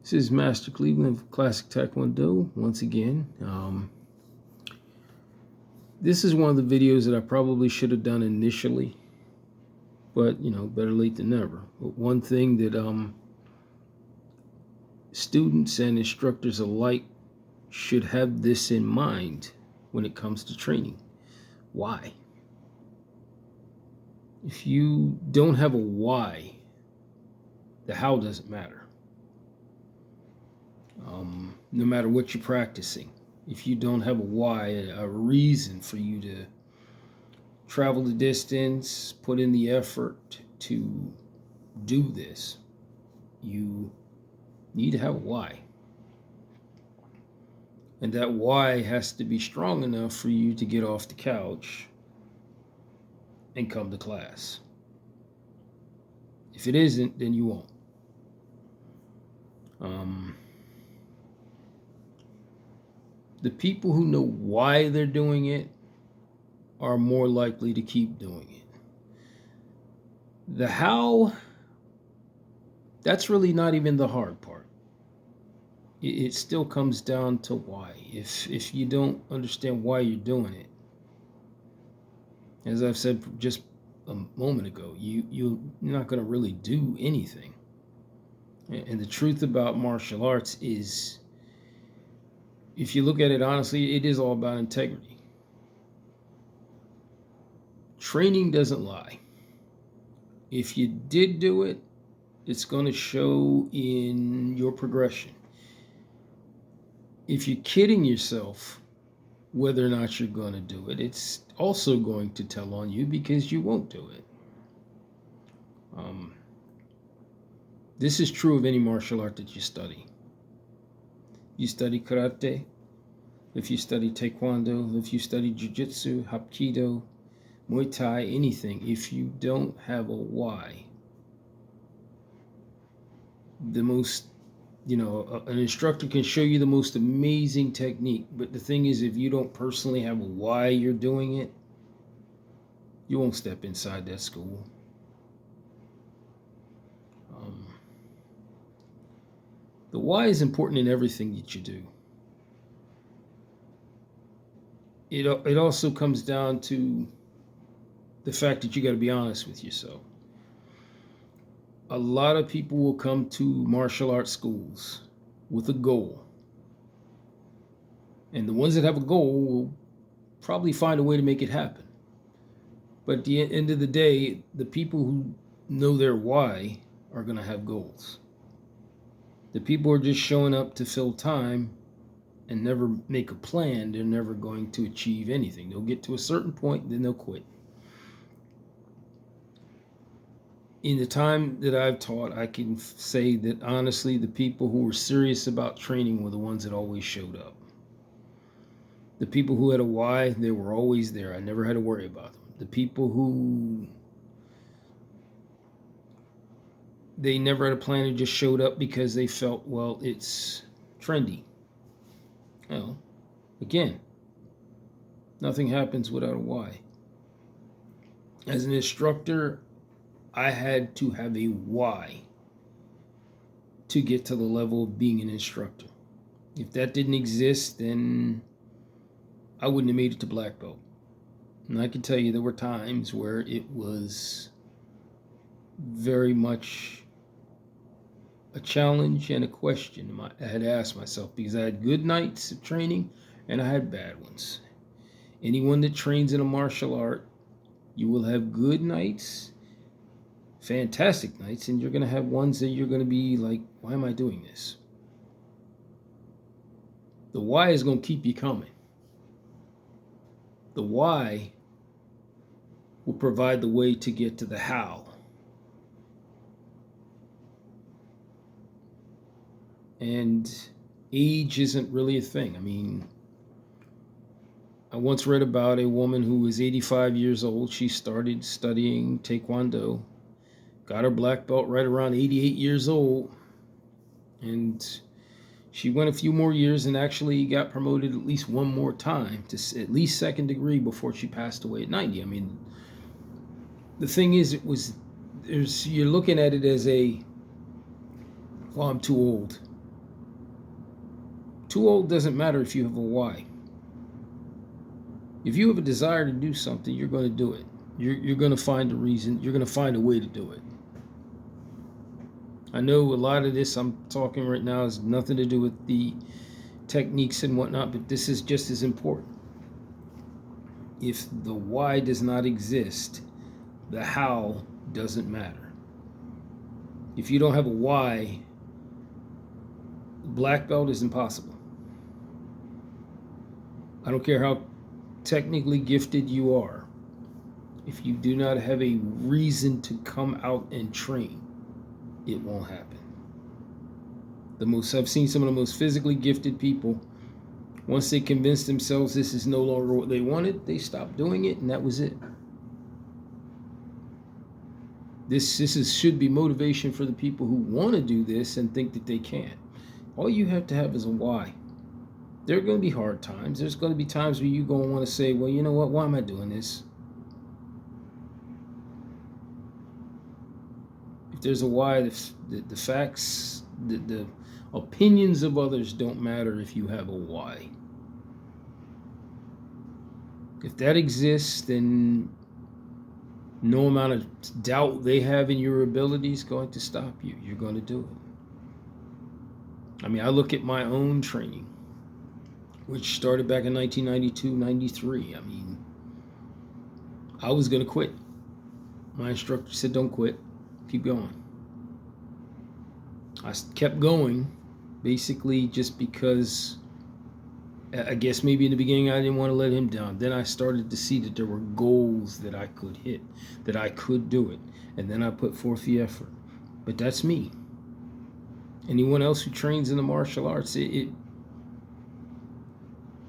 This is Master Cleveland of Classic Taekwondo once again. This is one of the videos that I probably should have done initially, but better late than never. But one thing that students and instructors alike should have this in mind when it comes to training. Why? If you don't have a why, the how doesn't matter. No matter what you're practicing, if you don't have a why, a reason for you to travel the distance, put in the effort to do this, you need to have a why. And that why has to be strong enough for you to get off the couch and come to class. If it isn't, then you won't. The people who know why they're doing it are more likely to keep doing it. The how, that's really not even the hard part. It still comes down to why. If you don't understand why you're doing it, as I've said just a moment ago, you're not going to really do anything. And the truth about martial arts is, if you look at it honestly, it is all about integrity. Training doesn't lie. If you did do it, it's going to show in your progression. If you're kidding yourself whether or not you're going to do it, it's also going to tell on you because you won't do it. This is true of any martial art that you study. You study karate, if you study taekwondo, if you study jiu-jitsu, hapkido, muay thai, anything, if you don't have a why, an instructor can show you the most amazing technique, but the thing is, if you don't personally have a why you're doing it, you won't step inside that school. The why is important in everything that you do. It also comes down to the fact that you got to be honest with yourself. A lot of people will come to martial arts schools with a goal. And the ones that have a goal will probably find a way to make it happen. But at the end of the day, the people who know their why are going to have goals. The people who are just showing up to fill time and never make a plan, they're never going to achieve anything. They'll get to a certain point, then they'll quit. In the time that I've taught, I can say that honestly, the people who were serious about training were the ones that always showed up. The people who had a why, they were always there. I never had to worry about them. The people who they never had a plan and just showed up because they felt, well, it's trendy. Well, again, nothing happens without a why. As an instructor, I had to have a why to get to the level of being an instructor. If that didn't exist, then I wouldn't have made it to black belt. And I can tell you there were times where it was very much a challenge and a question I had asked myself, because I had good nights of training and I had bad ones. Anyone that trains in a martial art, you will have good nights, fantastic nights, and you're going to have ones that you're going to be like, why am I doing this? The why is going to keep you coming. The why will provide the way to get to the how. And age isn't really a thing. I mean, I once read about a woman who was 85 years old. She started studying Taekwondo, got her black belt right around 88 years old, and she went a few more years and actually got promoted at least one more time to at least second degree before she passed away at 90. I mean, the thing is, you're looking at it as well, I'm too old. Too old doesn't matter if you have a why. If you have a desire to do something, you're going to do it. You're going to find a reason. You're going to find a way to do it. I know a lot of this I'm talking right now has nothing to do with the techniques and whatnot, but this is just as important. If the why does not exist, the how doesn't matter. If you don't have a why, black belt is impossible. I don't care how technically gifted you are. If you do not have a reason to come out and train, it won't happen. I've seen some of the most physically gifted people, once they convince themselves this is no longer what they wanted, they stopped doing it, and that was it. This should be motivation for the people who want to do this and think that they can. All you have to have is a why. There are going to be hard times. There's going to be times where you're going to want to say, well, you know what? Why am I doing this? If there's a why, the facts, the opinions of others don't matter if you have a why. If that exists, then no amount of doubt they have in your ability is going to stop you. You're going to do it. I mean, I look at my own training, which started back in 1992, 93. I mean, I was going to quit. My instructor said, don't quit. Keep going. I kept going, basically just because I guess maybe in the beginning I didn't want to let him down. Then I started to see that there were goals that I could hit, that I could do it. And then I put forth the effort. But that's me. Anyone else who trains in the martial arts,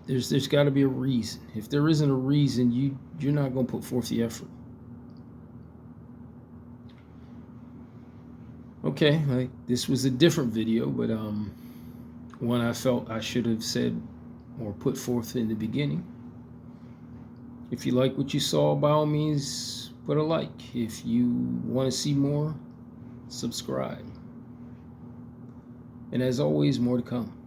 there's got to be a reason. If there isn't a reason, you're not going to put forth the effort. Okay, this was a different video, but one I felt I should have said or put forth in the beginning. If you like what you saw, by all means, put a like. If you want to see more, subscribe. And as always, more to come.